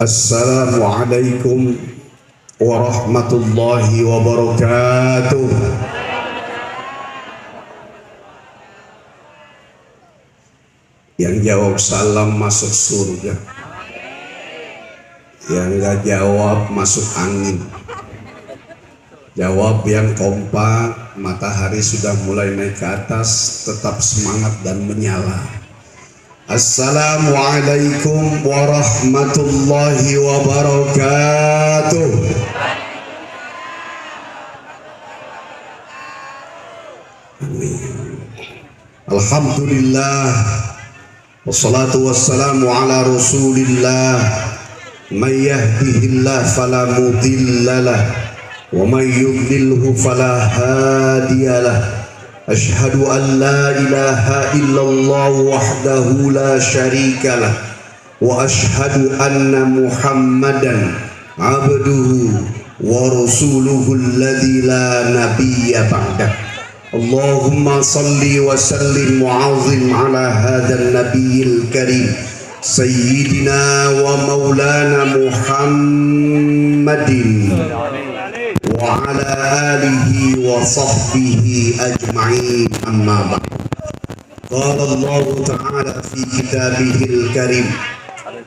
Assalamualaikum warahmatullahi wabarakatuh. Yang jawab salam masuk surga, yang gak jawab masuk angin. Jawab yang kompak, matahari sudah mulai naik ke atas, tetap semangat dan menyala. Assalamualaikum warahmatullahi wabarakatuh. Amin. Alhamdulillah, wassalatu wassalamu ala rasulillah. Man yahdihillah fala mudhillalah, wa man yudlilhu fala hadiyalah. Asyhadu an la ilaha illallah wahdahu la syarikalah, wa asyhadu anna Muhammadan abduhu wa rasuluhu alladzi la nabiyya ba'dah. Allahumma salli wa sallim wa azim ala hadzal nabiyil karim sayyidina wa maulana Muhammadin wa ala alihi wa sahbihi ajma'in, amma ba'd. Qala Allah ta'ala fi kitabihil karim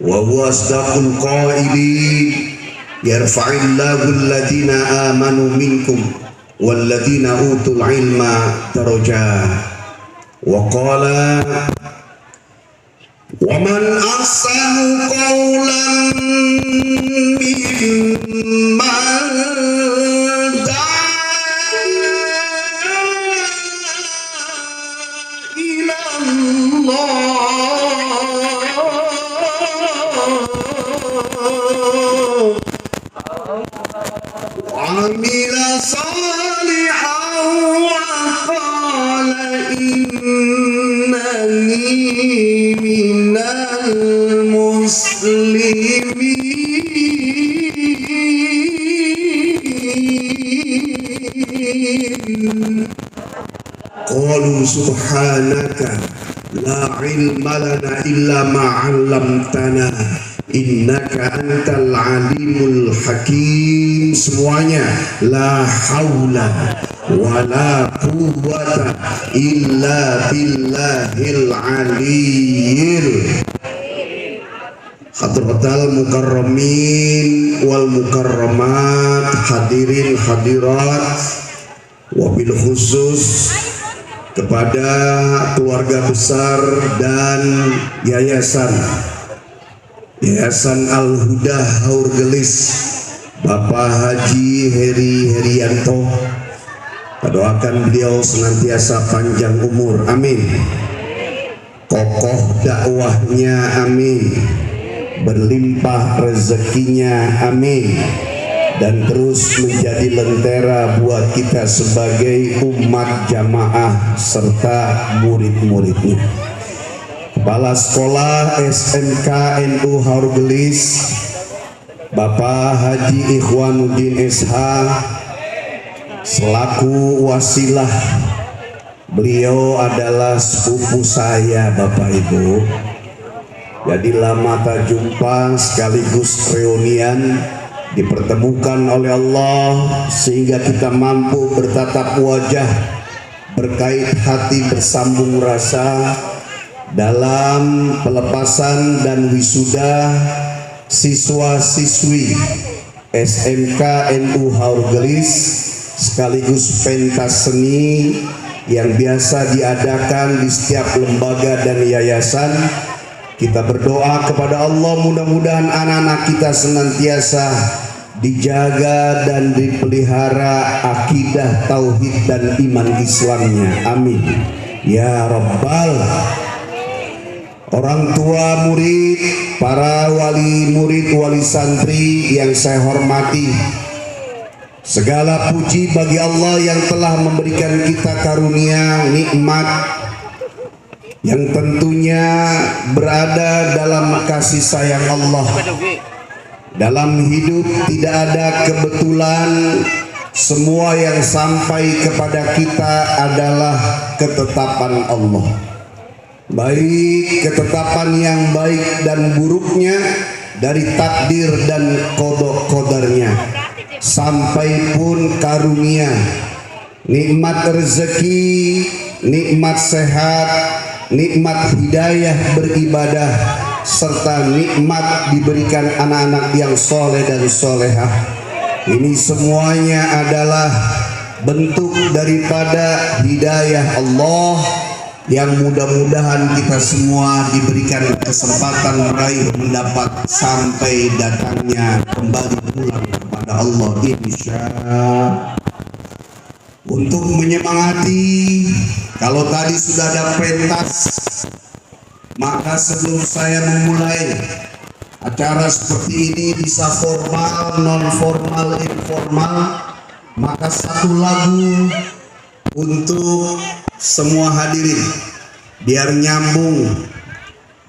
wa huwa asdaqul qailin, yarfa'illahu alladhina amanu minkum walladhina utul ilma darajat. Wa qala wa man ahsanu qawlan mimman amila salihan wa qala innani minal muslimin. Qalu subhanaka la ilma lana illa ma 'allamtana innaka antal alimul hakim. Semuanya la haula wala quwwata illa billahil aliyil. Hadratal mukarramin wal mukarramat, hadirin hadirat, wabil khusus kepada keluarga besar dan Yayasan Al-Huda Haurgelis, Bapak Haji Heri Herianto. Kita doakan beliau senantiasa panjang umur, amin. Kokoh dakwahnya, amin. Berlimpah rezekinya, amin. Dan terus menjadi lentera buat kita sebagai umat jamaah serta murid-muridnya. Kepala Sekolah SMK NU Haurgelis, Bapak Haji Ikhwanuddin SH, selaku wasilah. Beliau adalah sepupu saya, Bapak Ibu. Jadi lama tak jumpa, sekaligus reunian dipertemukan oleh Allah sehingga kita mampu bertatap wajah, berkait hati, bersambung rasa dalam pelepasan dan wisuda siswa-siswi SMK NU Haurgelis sekaligus pentas seni yang biasa diadakan di setiap lembaga dan yayasan. Kita berdoa kepada Allah, mudah-mudahan anak-anak kita senantiasa dijaga dan dipelihara akidah, tauhid dan iman Islamnya, amin ya rabbal. Orang tua murid, para wali murid, wali santri yang saya hormati, segala puji bagi Allah yang telah memberikan kita karunia nikmat yang tentunya berada dalam kasih sayang Allah. Dalam hidup tidak ada kebetulan, semua yang sampai kepada kita adalah ketetapan Allah. Baik ketetapan yang baik dan buruknya dari takdir dan qada qadarnya, sampai pun karunia nikmat rezeki, nikmat sehat, nikmat hidayah beribadah, serta nikmat diberikan anak-anak yang soleh dan solehah. Ini semuanya adalah bentuk daripada hidayah Allah yang mudah-mudahan kita semua diberikan kesempatan meraih, mendapat sampai datangnya kembali pulang kepada Allah insya. Untuk menyemangati, kalau tadi sudah ada pentas, maka sebelum saya memulai acara seperti ini, bisa formal, non formal, informal, maka satu lagu untuk semua hadirin biar nyambung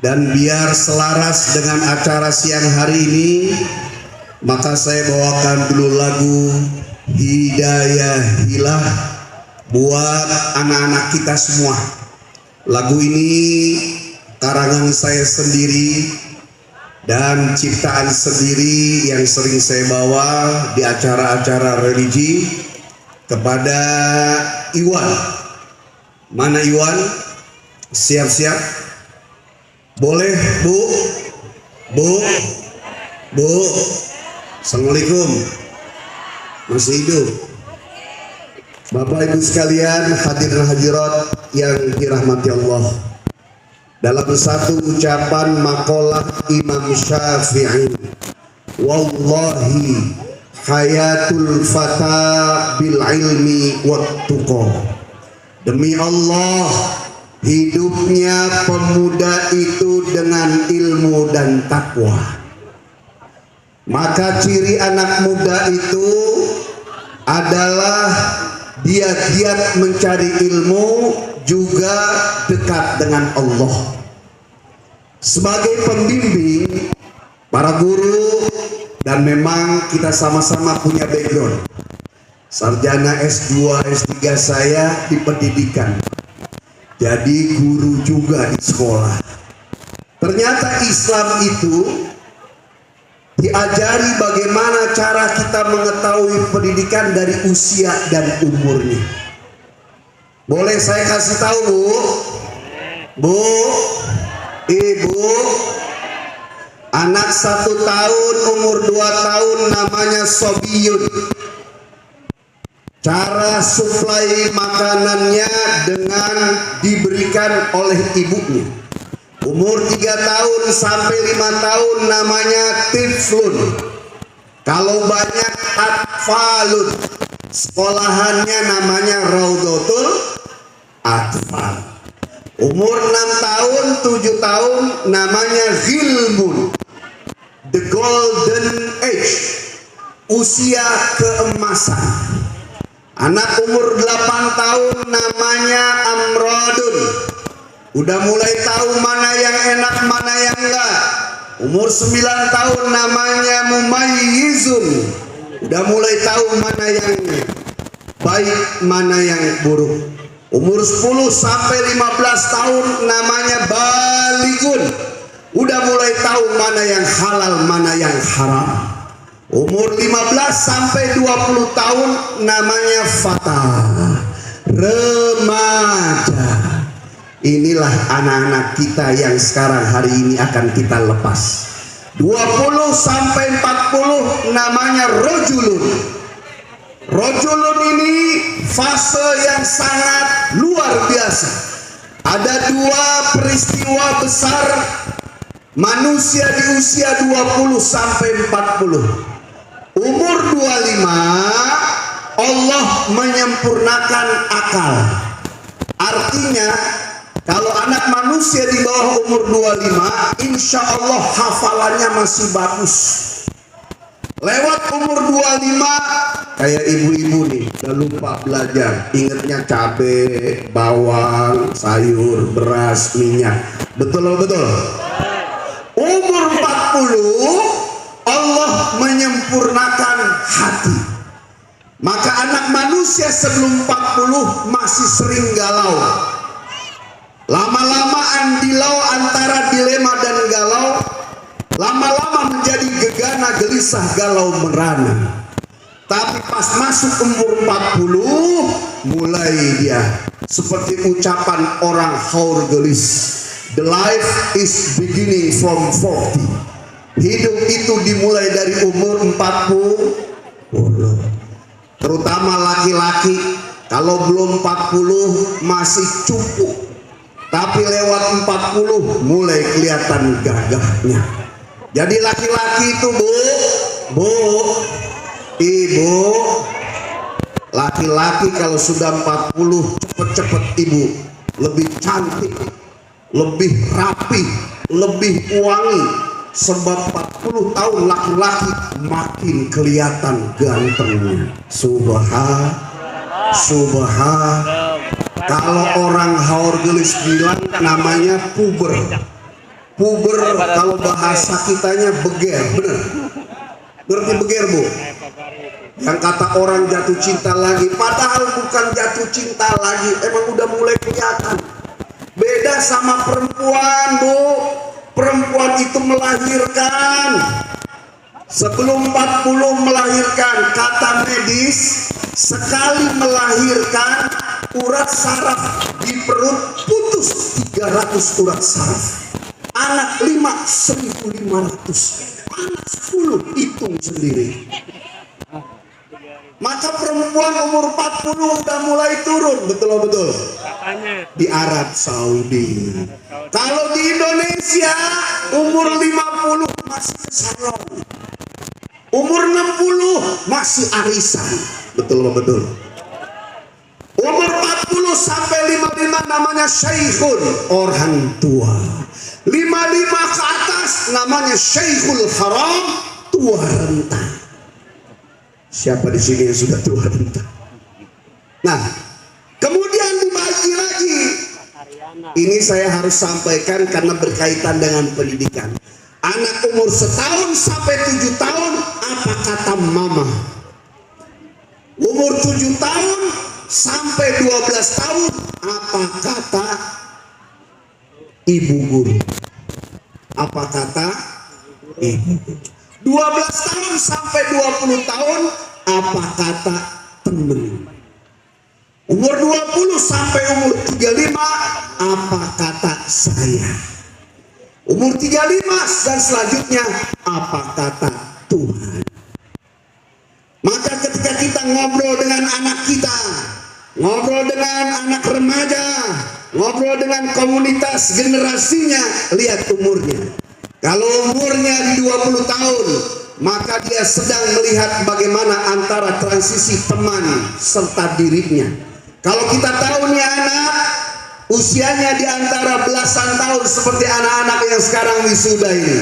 dan biar selaras dengan acara siang hari ini, maka saya bawakan dulu lagu Hidayah Hilah buat anak-anak kita semua. Lagu ini karangan saya sendiri dan ciptaan sendiri yang sering saya bawa di acara-acara religi kepada Iwan. Mana Iwan? Siap-siap? Boleh Bu? Bu? Assalamualaikum. Masih hidup? Bapak Ibu sekalian, hadirin hadirat yang dirahmati Allah, dalam satu ucapan makalah Imam Syafi'i, wallahi hayatul fata bil ilmi wat tuqa, demi Allah hidupnya pemuda itu dengan ilmu dan takwa. Maka ciri anak muda itu adalah dia giat mencari ilmu, juga dekat dengan Allah. Sebagai pembimbing, para guru, dan memang kita sama-sama punya background. Sarjana S2, S3 saya di pendidikan, jadi guru juga di sekolah. Ternyata Islam itu diajari bagaimana cara kita mengetahui pendidikan dari usia dan umurnya. Boleh saya kasih tahu Bu? Ibu, anak 1 tahun, umur 2 tahun namanya sobiyun. Cara suplai makanannya dengan diberikan oleh ibunya. Umur 3 tahun sampai 5 tahun namanya tiflun. Kalau banyak atfalun, sekolahannya namanya Raudhatul Atfal. Umur 6 tahun, 7 tahun namanya Ghilmun, the golden age, usia keemasan. Anak umur 8 tahun namanya Amrodun, udah mulai tahu mana yang enak mana yang enggak. Umur 9 tahun namanya Mumayyizun, udah mulai tahu mana yang baik mana yang buruk. Umur 10 sampai 15 tahun namanya Baligun, udah mulai tahu mana yang halal mana yang haram. Umur 15 sampai 20 tahun namanya Fata, remaja. Inilah anak-anak kita yang sekarang hari ini akan kita lepas. 20 sampai 40 namanya Rojulun. Rojulun ini fase yang sangat luar biasa. Ada 2 peristiwa besar manusia di usia 20 sampai 40. Umur 25 Allah menyempurnakan akal. Artinya kalau anak manusia di bawah umur 25, insya Allah hafalannya masih bagus. Lewat umur 25, kayak ibu-ibu nih, udah lupa belajar, ingatnya cabai, bawang, sayur, beras, minyak. Betul betul. Umur 40 Allah menyempurnakan hati. Maka anak manusia sebelum 40 masih sering galau. Lama-lama andilau antara dilema dan galau, lama-lama sarjana gelisah galau merana. Tapi pas masuk umur 40, mulai dia seperti ucapan orang haur gelis, the life is beginning from 40. Hidup itu dimulai dari umur 40. Terutama laki-laki, kalau belum 40 masih cukup, tapi lewat 40 mulai kelihatan gagahnya. Jadi laki-laki itu bu, ibu, laki-laki kalau sudah 40 cepet-cepet ibu, lebih cantik, lebih rapi, lebih wangi. Sebab 40 tahun laki-laki makin kelihatan gantengnya. Subhan. Kalau orang haur gelis bilang namanya puber. Puber kalau bahasa kitanya beger, bener. Ngerti beger bu? Yang kata orang jatuh cinta lagi, padahal bukan jatuh cinta lagi, emang udah mulai kelihatan. Beda sama perempuan bu. Perempuan itu melahirkan. Sebelum 40 melahirkan, kata medis, sekali melahirkan urat saraf di perut putus 300 urat saraf. Anak 5 1.500. Anak 10 hitung sendiri. Maka perempuan umur 40 udah mulai turun, betul. Di Arab Saudi. Kalau di Indonesia umur 50 masih salon. Umur 60 masih arisan. Betul. Umur 40 sampai 55 namanya syekhun, orang tua. 55 ke atas namanya syekhul haram, tua renta. Siapa di sini yang sudah tua renta? Nah, kemudian dibagi lagi. Ini saya harus sampaikan karena berkaitan dengan pendidikan. Anak umur setahun sampai 7 tahun, apa kata mama? Umur 7 tahun sampai 12 tahun, apa kata ibu guru? Apa kata ibu guru? 12 tahun sampai 20 tahun, apa kata temen? Umur 20 sampai umur 35, apa kata saya? Umur 35 dan selanjutnya, apa kata Tuhan? Maka ketika kita ngobrol dengan anak kita, ngobrol dengan anak remaja, ngobrol dengan komunitas generasinya, lihat umurnya. Kalau umurnya di 20 tahun, maka dia sedang melihat bagaimana antara transisi teman serta dirinya. Kalau kita tahu nih anak usianya di antara belasan tahun seperti anak-anak yang sekarang wisuda ini,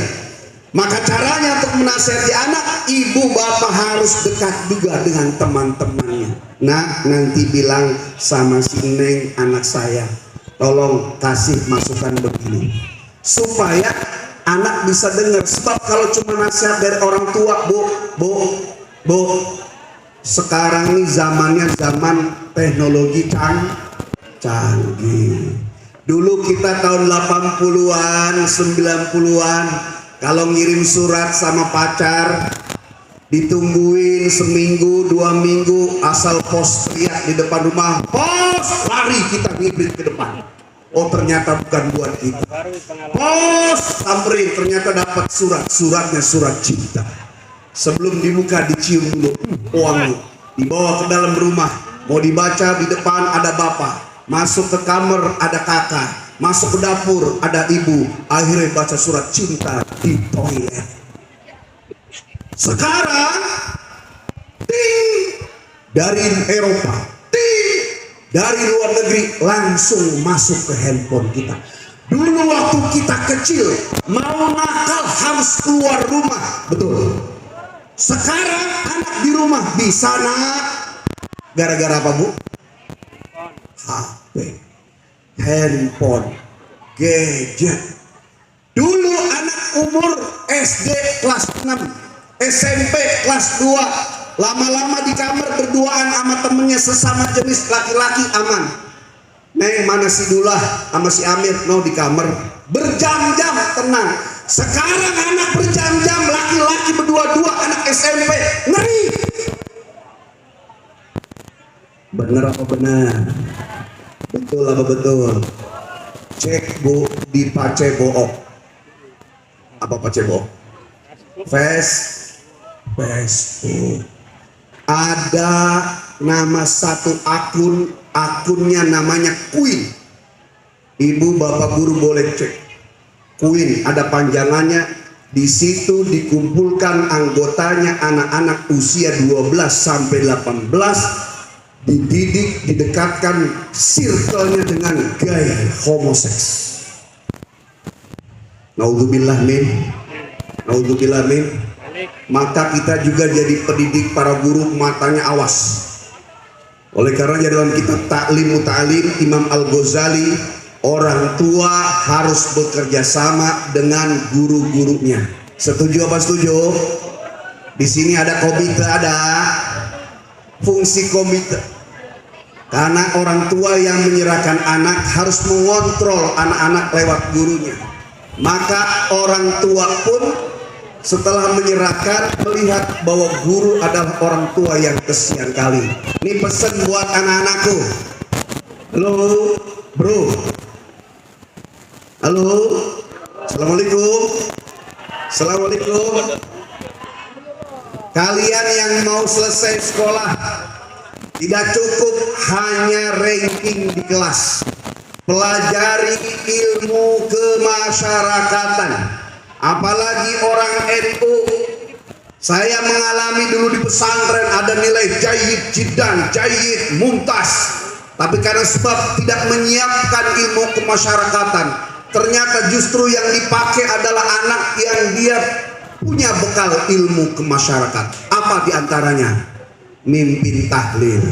maka caranya untuk menasihati anak, ibu bapak harus dekat juga dengan teman-temannya. Nah, nanti bilang sama si Neng anak saya, tolong kasih masukan begini, supaya anak bisa dengar. Sebab kalau cuma nasihat dari orang tua, bu, sekarang ini zamannya zaman teknologi canggih. Dulu kita tahun 80-an, 90-an, kalau ngirim surat sama pacar, ditungguin seminggu, 2 minggu, asal pos teriak di depan rumah, pos, lari kita ngibrit ke depan. Oh ternyata bukan buat kita. Pos samperin, ternyata dapat suratnya surat cinta. Sebelum dibuka dicium dulu, wangi. Dibawa ke dalam rumah, mau dibaca, di depan ada bapak, masuk ke kamar ada kakak, masuk ke dapur ada ibu, akhirnya baca surat cinta di toilet. Sekarang ting, dari Eropa, ting, dari luar negeri langsung masuk ke handphone kita. Dulu waktu kita kecil mau nakal harus keluar rumah, betul. Sekarang anak di rumah bisa nak, gara-gara apa bu? HP, handphone, gadget. Dulu anak umur SD kelas 6, SMP kelas 2, lama-lama di kamar berduaan sama temennya sesama jenis laki-laki aman. Neng mana si Dullah sama si Amir, no di kamar berjam-jam tenang. Sekarang anak berjam-jam laki-laki berdua Bener apa benar? Betul apa betul? Cek bu di Pacebook. Apa Pacebook? Facebook. Ada nama satu akunnya namanya Queen. Ibu bapak guru boleh cek. Queen ada panjangannya. Di situ dikumpulkan anggotanya anak-anak usia 12 sampai 18, dididik, didekatkan circle-nya dengan gaya homoseks. Naudzubillah min. Naudzubillah min. Maka kita juga jadi pendidik para guru, matanya awas. Oleh karenanya dalam kitab Ta'lim Muta'alim Imam Al-Ghazali, orang tua harus bekerja sama dengan guru-gurunya. Setuju apa setuju? Di sini ada komite, ada fungsi komite. Karena orang tua yang menyerahkan anak harus mengontrol anak-anak lewat gurunya. Maka orang tua pun setelah menyerahkan melihat bahwa guru adalah orang tua yang kesian kali. Ini pesan buat anak-anakku. Halo, bro. Halo, assalamualaikum. Assalamualaikum. Kalian yang mau selesai sekolah, tidak cukup hanya ranking di kelas. Pelajari ilmu kemasyarakatan. Apalagi orang NU. Saya mengalami dulu di pesantren ada nilai jayyid jiddan, jayyid mumtaz. Tapi karena sebab tidak menyiapkan ilmu kemasyarakatan, ternyata justru yang dipakai adalah anak yang dia punya bekal ilmu kemasyarakatan. Apa diantaranya? Mimpin tahlil,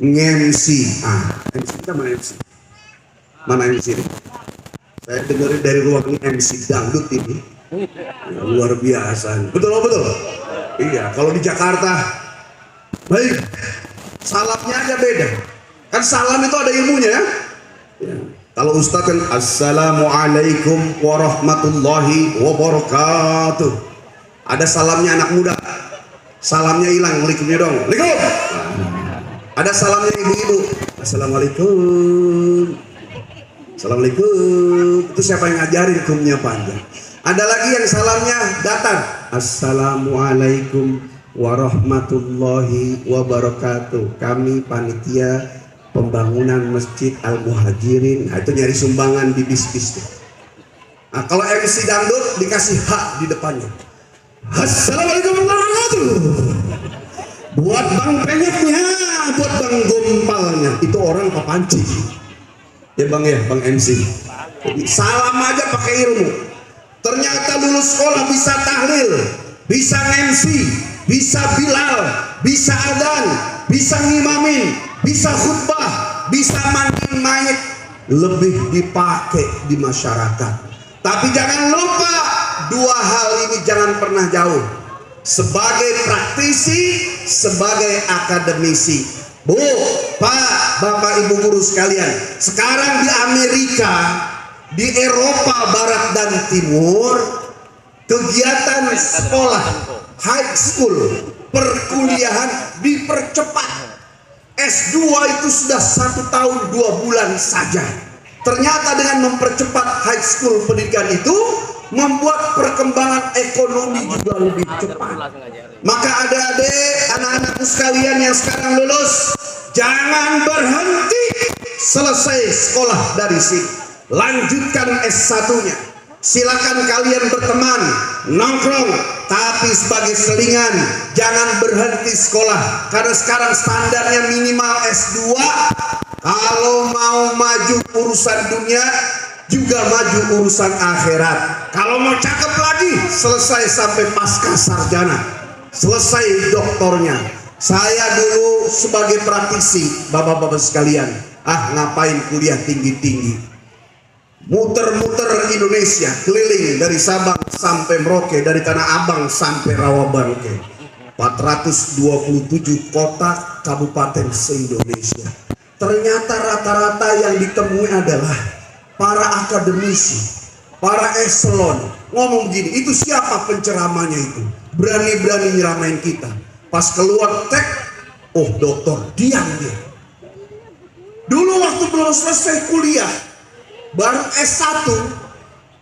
MC. MC kita mana MC? Mana MC ini? Saya dengerin dari ruang ini MC dangdut ini. Ya, luar biasa. Betul betul. Iya, kalau di Jakarta, baik, salamnya aja beda. Kan salam itu ada ilmunya ya. Ya. Kalau Ustaz kan Assalamualaikum warahmatullahi wabarakatuh. Ada salamnya anak muda. Salamnya hilang, waalaikumnya dong. Waalaikum. Ada salamnya ibu-ibu. Assalamualaikum. Assalamualaikum. Itu siapa yang ngajarin kumnya panjang? Ada lagi yang salamnya datar. Assalamualaikum warahmatullahi wabarakatuh. Kami panitia pembangunan Masjid Al-Muhajirin. Nah, itu nyari sumbangan di bis-bis. Nah, kalau MC dangdut dikasih hak di depannya. Assalamualaikum warahmatullahi wabarakatuh. Buat bang penyetnya, buat bang gompalnya. Itu orang papanci. Ya bang ya, bang MC. Jadi, salam aja pakai ilmu. Ternyata lulus sekolah bisa tahlil, bisa MC, bisa bilal, bisa adzan, bisa ngimamin, bisa khutbah, bisa mandiin mayit. Lebih dipakai di masyarakat. Tapi jangan lupa dua hal ini jangan pernah jauh. Sebagai praktisi, sebagai akademisi. Bu, Pak, Bapak, Ibu guru sekalian, sekarang di Amerika, di Eropa Barat dan Timur, kegiatan sekolah, high school, perkuliahan dipercepat. S2 itu sudah 1 tahun 2 bulan saja. Ternyata dengan mempercepat high school pendidikan itu, membuat perkembangan ekonomi juga lebih cepat. Maka adik-adik, anak-anakku sekalian yang sekarang lulus, jangan berhenti selesai sekolah dari sini. Lanjutkan S1-nya. Silakan kalian berteman, nongkrong, tapi sebagai selingan. Jangan berhenti sekolah, karena sekarang standarnya minimal S2. Kalau mau maju urusan dunia, juga maju urusan akhirat. Kalau mau cakep lagi, selesai sampai pasca sarjana, selesai doktornya. Saya dulu sebagai praktisi, bapak-bapak sekalian, ngapain kuliah tinggi-tinggi, muter-muter Indonesia, keliling dari Sabang sampai Merauke, dari Tanah Abang sampai Rawabangke, 427 kota kabupaten se-Indonesia. Ternyata rata-rata yang ditemui adalah para akademisi, para eselon. Ngomong gini, itu siapa penceramanya itu? Berani-berani nyeramain kita. Pas keluar tek, oh dokter, diam dia. Dulu waktu belum selesai kuliah, baru S1,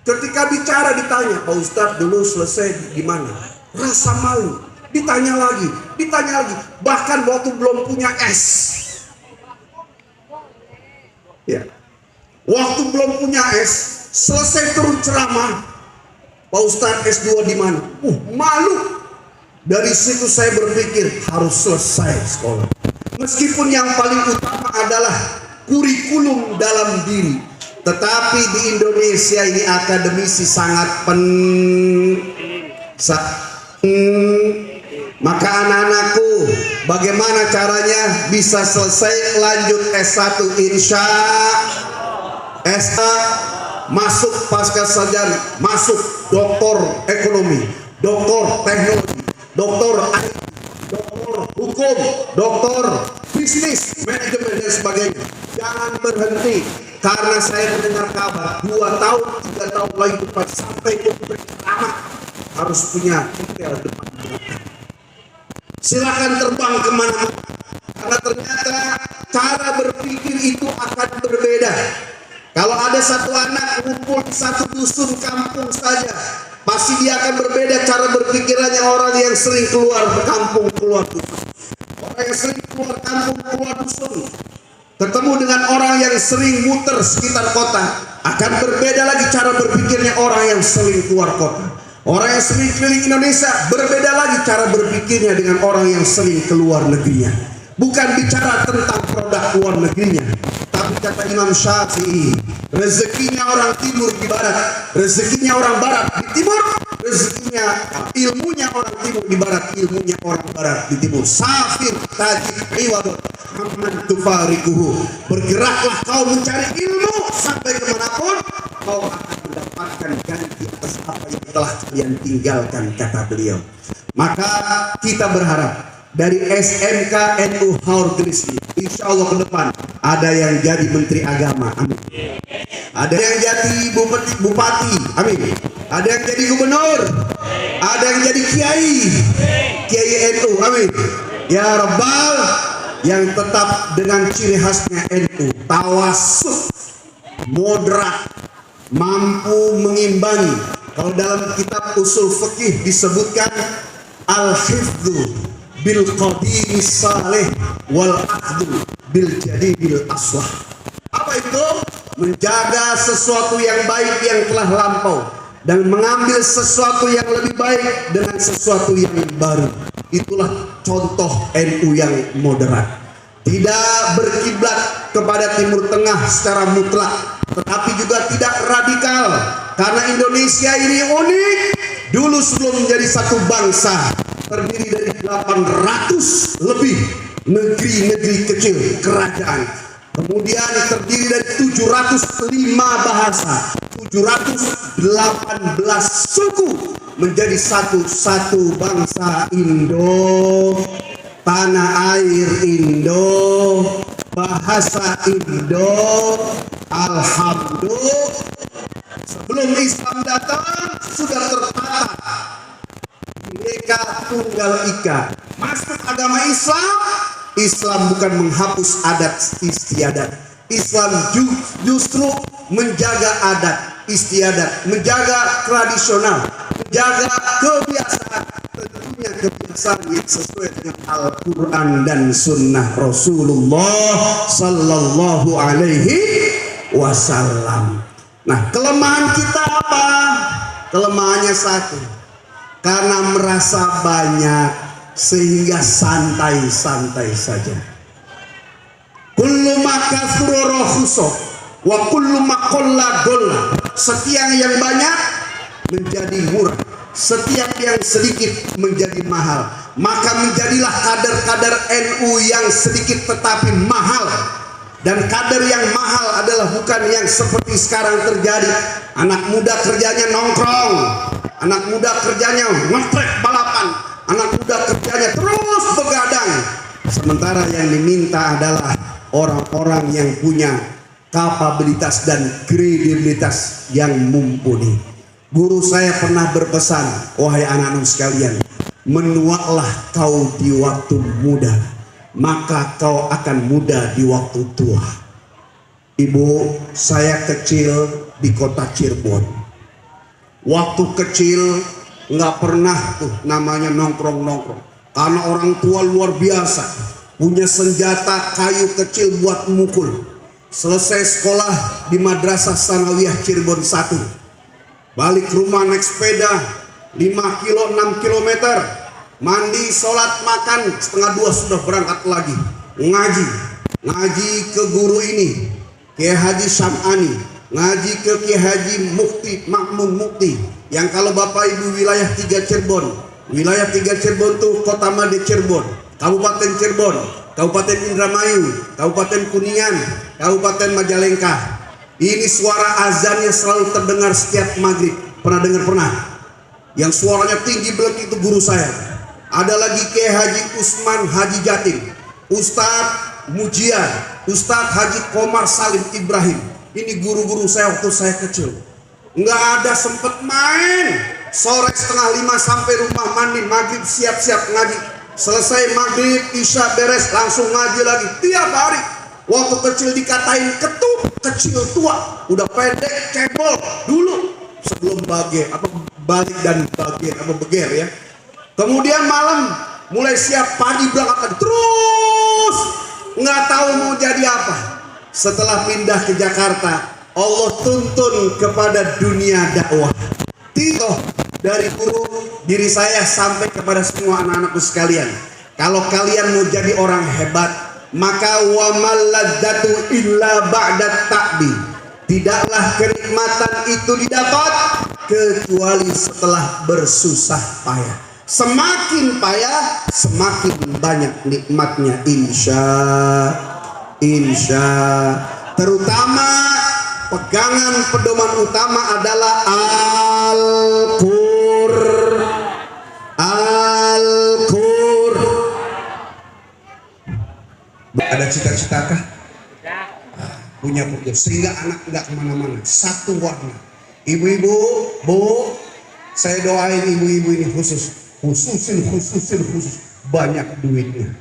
ketika bicara ditanya, Pak Ustadz dulu selesai gimana? Rasa malu, ditanya lagi, bahkan waktu belum punya S. Ya. Waktu belum punya S, selesai turun ceramah, Pak Ustadz S2 di mana? Malu. Dari situ saya berpikir harus selesai sekolah. Meskipun yang paling utama adalah kurikulum dalam diri, tetapi di Indonesia ini akademisi sangat maka anak-anakku, bagaimana caranya bisa selesai lanjut S1 insya S2 masuk pasca sarjana, masuk doktor ekonomi, doktor teknologi, doktor IT, doktor hukum, doktor bisnis, manajemen dan sebagainya. Jangan berhenti, karena saya mendengar kabar 2 tahun, 3 tahun lagi depan sampai ke anak harus punya detail depan belakang. Silakan terbang kemana-mana, karena ternyata cara berpikir itu akan berbeda. Kalau ada satu anak kumpul di satu dusun kampung saja, pasti dia akan berbeda cara berpikirannya orang yang sering keluar kampung, keluar dusun. Orang yang sering keluar kampung, keluar dusun, ketemu dengan orang yang sering muter sekitar kota, akan berbeda lagi cara berpikirnya orang yang sering keluar kota. Orang yang sering keliling Indonesia, berbeda lagi cara berpikirnya dengan orang yang sering keluar negerinya. Bukan bicara tentang produk luar negerinya, tapi kata Imam Syafi'i, rezekinya orang timur di barat, rezekinya orang barat di timur, rezekinya ilmunya orang timur di barat, ilmunya orang barat di timur. Safir tajid iwadot amman tufarikuhu, bergeraklah kau mencari ilmu sampai kemanapun kau akan mendapatkan ganti atas apa yang telah kalian tinggalkan, kata beliau. Maka kita berharap dari SMK NU Haur Gelisli, insya Allah ke depan ada yang jadi Menteri Agama, amin. Ada yang jadi Bupati, amin. Ada yang jadi Gubernur, ada yang jadi Kiai NU, amin. Ya Rabbal, yang tetap dengan ciri khasnya NU, tawasud, moderat, mampu mengimbangi. Kalau dalam kitab usul fikih disebutkan al-hifdzu bil qadim salih wal aqdu bil jadidil aslah. Apa itu? Menjaga sesuatu yang baik yang telah lampau dan mengambil sesuatu yang lebih baik dengan sesuatu yang baru. Itulah contoh NU yang moderat. Tidak berkiblat kepada Timur Tengah secara mutlak, tetapi juga tidak radikal. Karena Indonesia ini unik. Dulu sebelum menjadi satu bangsa, terdiri dari 800 lebih negeri-negeri kecil kerajaan. Kemudian terdiri dari 705 bahasa, 718 suku, menjadi satu bangsa Indo, tanah air Indo, bahasa Indo. Alhamdulillah, sebelum Islam datang sudah tertata Bhinneka Tunggal Ika. Masuk agama Islam, Islam bukan menghapus adat istiadat. Islam justru menjaga adat istiadat, menjaga tradisional, menjaga kebiasaan, tentunya kebiasaan yang sesuai dengan Al-Quran dan Sunnah Rasulullah Sallallahu Alaihi Wasallam. Nah, kelemahan kita apa? Kelemahannya satu, karena merasa banyak sehingga santai-santai saja. Kullu makathura rahusa wa kullu maqalla golla. Setiap yang banyak menjadi murah, setiap yang sedikit menjadi mahal. Maka menjadilah kader-kader NU yang sedikit tetapi mahal. Dan kader yang mahal adalah bukan yang seperti sekarang terjadi. Anak muda kerjanya nongkrong, anak muda kerjanya ngetrek balapan, anak muda kerjanya terus begadang. Sementara yang diminta adalah orang-orang yang punya kapabilitas dan kredibilitas yang mumpuni. Guru saya pernah berpesan, wahai anak-anak sekalian, Menualah kau di waktu muda, maka kau akan muda di waktu tua. Ibu, saya kecil di kota Cirebon. Waktu kecil nggak pernah tuh namanya nongkrong-nongkrong, karena orang tua luar biasa, punya senjata kayu kecil buat mukul. Selesai sekolah di Madrasah Sanawiyah Cirebon 1, balik rumah naik sepeda 5 kilo 6 kilometer, mandi, sholat, makan, setengah 2 sudah berangkat lagi ngaji ke guru ini, Kiai Haji Sam'ani, ngaji ke Kiai Haji Mufti Makmun Mukti, yang kalau Bapak Ibu wilayah 3 Cirebon, wilayah 3 Cirebon tuh Kota Made Cirebon, Kabupaten Cirebon, Kabupaten Indramayu, Kabupaten Kuningan, Kabupaten Majalengka. Ini suara azannya selalu terdengar setiap maghrib. Pernah dengar? Pernah. Yang suaranya tinggi belak itu guru saya. Ada lagi Kiai Haji Usman Haji Jatim, Ustadz Mujian, Ustadz Haji Komar Salim Ibrahim. Ini guru-guru saya waktu saya kecil. Nggak ada sempet main. Sore setengah 5 sampai rumah mandi, maghrib siap-siap ngaji. Selesai maghrib, isya beres, langsung ngaji lagi tiap hari. Waktu kecil dikatain ketuk, kecil tua, udah pendek, cebol dulu sebelum balik dan beger ya. Kemudian malam mulai siap pagi berangkat lagi, terus nggak tahu mau jadi apa. Setelah pindah ke Jakarta, Allah tuntun kepada dunia dakwah. Tito dari guru diri saya sampai kepada semua anak-anakku sekalian. Kalau kalian mau jadi orang hebat, maka wa maladzatu illa ba'da ta'bi. Tidaklah kenikmatan itu didapat kecuali setelah bersusah payah. Semakin payah, semakin banyak nikmatnya, insya. Terutama pegangan pedoman utama adalah Al-Qur. Ada cita-citakah? Punya sehingga anak nggak kemana-mana, satu warna. Ibu-ibu, bu, saya doain ibu-ibu ini khusus banyak duitnya.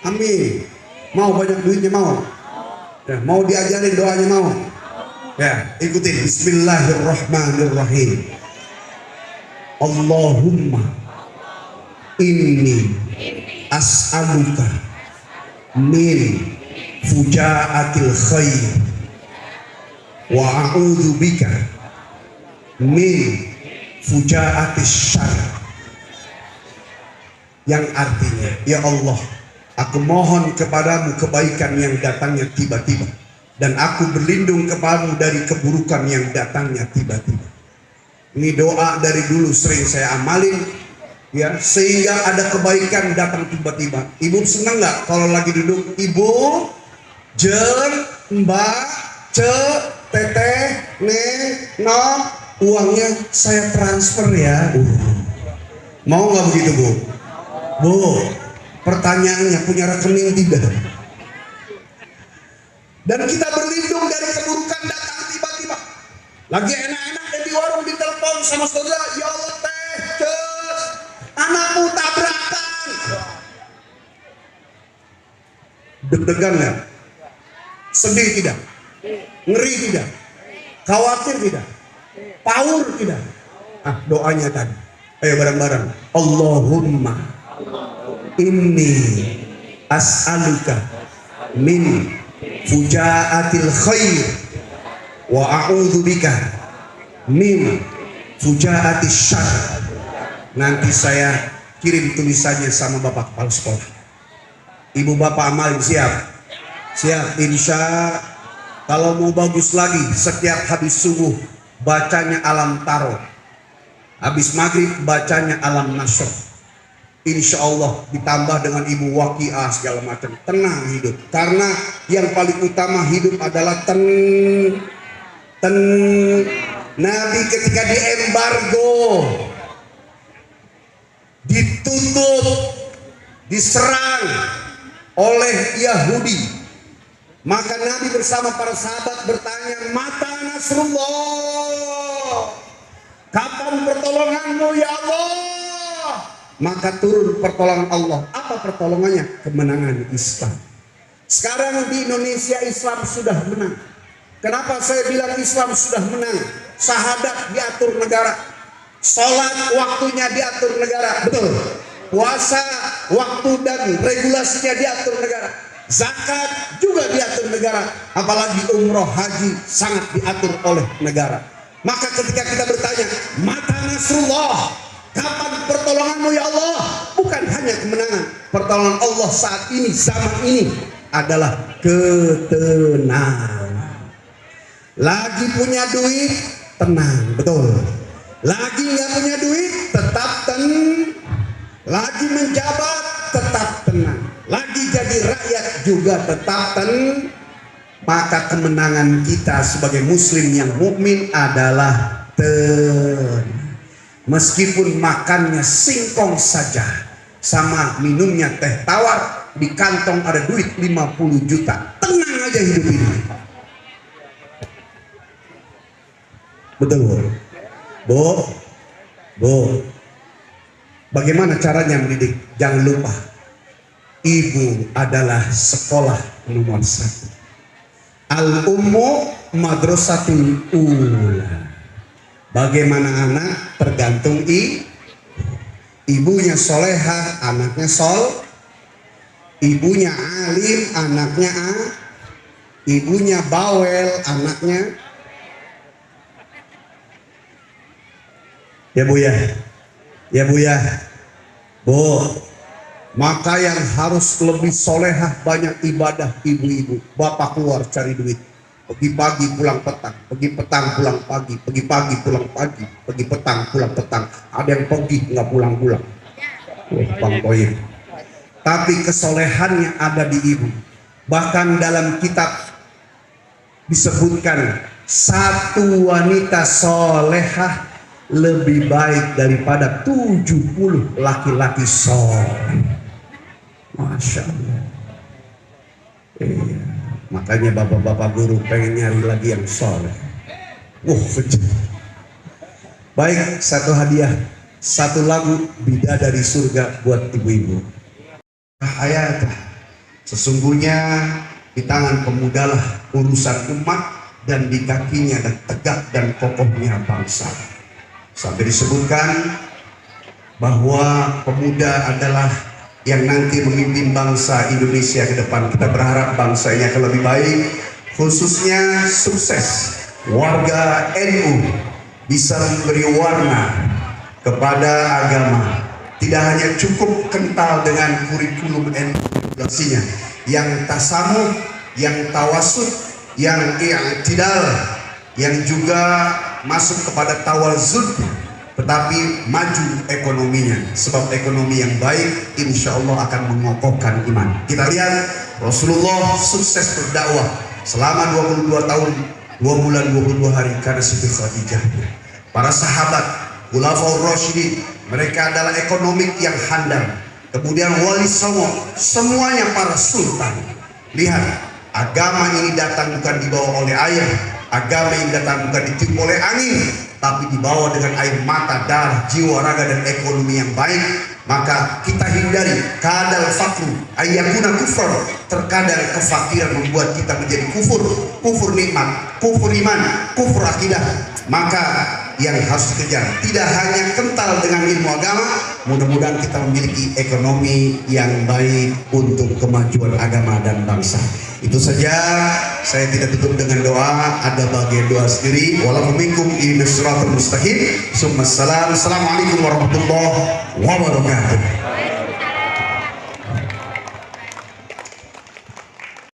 Amin. Mau banyak duitnya, mau? Ya, mau diajarin doanya, mau? Ya, ikutin. Bismillahirrahmanirrahim. Allahumma inni as'aluka min fujaatil khair wa a'udzu bika min fujaatis syarr. Yang artinya, ya Allah, aku mohon kepadamu kebaikan yang datangnya tiba-tiba, dan aku berlindung kepadamu dari keburukan yang datangnya tiba-tiba. Ini doa dari dulu sering saya amalin, ya, sehingga ada kebaikan datang tiba-tiba. Ibu senang nggak kalau lagi duduk, ibu, jeng, mbak, ce, teteh, neng, nom, uangnya saya transfer ya. Mau nggak begitu, bu? Bu, pertanyaannya punya rekening tidak? Dan kita berlindung dari keburukan datang tiba-tiba. Lagi enak-enak di warung, ditelepon sama saudara, ya Allah teh, cus, anakmu tabrakan. Deg-degan nggak? Sedih tidak? Ngeri tidak? Khawatir tidak? Paur tidak? Doanya tadi. Ayo bareng-bareng. Allahumma inni as'aluka min fujaatil khair wa a'udzu bika min fujaatis syarr. Nanti saya kirim tulisannya sama Bapak Kepala Sekolah. Ibu bapak amalin, siap? Siap, insya. Kalau mau bagus lagi, setiap habis subuh bacanya alam taro, habis maghrib bacanya alam nasr. Insya Allah ditambah dengan ibu waqiah segala macam, tenang hidup. Karena yang paling utama hidup adalah Nabi ketika diembargo, ditutup, diserang oleh Yahudi, maka Nabi bersama para sahabat bertanya, mata nasrullah, kapan pertolonganmu ya Allah? maka turun pertolongan Allah. Apa pertolongannya? Kemenangan Islam. Sekarang di Indonesia Islam sudah menang. Kenapa saya bilang Islam sudah menang? Syahadat diatur negara, sholat waktunya diatur negara, betul. Puasa waktu dan regulasinya diatur negara. Zakat juga diatur negara. Apalagi umroh haji sangat diatur oleh negara. Maka ketika kita bertanya, mata nasrullah, kapan pertolonganmu ya Allah? Bukan hanya kemenangan. Pertolongan Allah saat ini, zaman ini adalah ketenangan. Lagi punya duit, tenang, betul. Lagi nggak punya duit, tetap tenang. Lagi menjabat, tetap tenang. Lagi jadi rakyat juga tetap tenang. Maka kemenangan kita sebagai muslim yang mukmin adalah tenang. Meskipun makannya singkong saja, sama minumnya teh tawar, di kantong ada duit 50 juta. Tenang aja hidup ini. Betul, Bu. Bagaimana caranya mendidik? Jangan lupa, ibu adalah sekolah nomor 1. Al-ummu madrasatul ula. Bagaimana anak tergantung ibunya solehah, anaknya sol. Ibunya alim, anaknya ibunya bawel, anaknya. Ya Bu ya, ya Bu ya, Bu. Maka yang harus lebih solehah, banyak ibadah ibu-ibu. Bapak keluar cari duit, pergi pagi pulang petang, pergi petang pulang pagi, pergi pagi pulang pagi, pergi petang pulang petang. Ada yang pergi nggak pulang-pulang. Bang Boy. Tapi kesolehannya ada di ibu. Bahkan dalam kitab disebutkan satu wanita solehah lebih baik daripada 70 laki-laki soleh. Masya Allah. Iya. Makanya bapak-bapak guru pengen nyari lagi yang soleh. Baik, satu hadiah, satu lagu Bidadari Surga buat ibu-ibu. Ayat, sesungguhnya di tangan pemudalah urusan umat, dan di kakinya dan tegak dan kokohnya bangsa. Sampai disebutkan bahwa pemuda adalah yang nanti memimpin bangsa Indonesia ke depan. Kita berharap bangsa ini akan lebih baik, khususnya sukses. Warga NU bisa memberi warna kepada agama. Tidak hanya cukup kental dengan kurikulum NU edukasinya, yang tasamuh, yang tawasud, yang i'tidal, yang juga masuk kepada tawazun, tetapi maju ekonominya. Sebab ekonomi yang baik insya Allah akan mengokohkan iman. Kita lihat Rasulullah sukses berdakwah selama 22 tahun 2 bulan 22 hari karena Siti Khadijah. Para sahabat Khulafaur Rasyidin, mereka adalah ekonomi yang handal. Kemudian Wali Songo, semuanya para sultan. Lihat, agama ini datang bukan dibawa oleh air. Agama yang datang bukan ditiup oleh angin, tapi dibawa dengan air mata, darah, jiwa, raga, dan ekonomi yang baik. Maka kita hindari kadal fakru ayyakuna kufur. Terkadang kefakiran membuat kita menjadi kufur nikmat, kufur iman, kufur akidah. Maka yang harus dikejar tidak hanya kental dengan ilmu agama, mudah-mudahan kita memiliki ekonomi yang baik untuk kemajuan agama dan bangsa. Itu saja, saya tidak tutup dengan doa. Ada bagian doa sendiri. Walaupun minkum ihdinas siratal mustaqim. Assalamualaikum warahmatullahi wabarakatuh.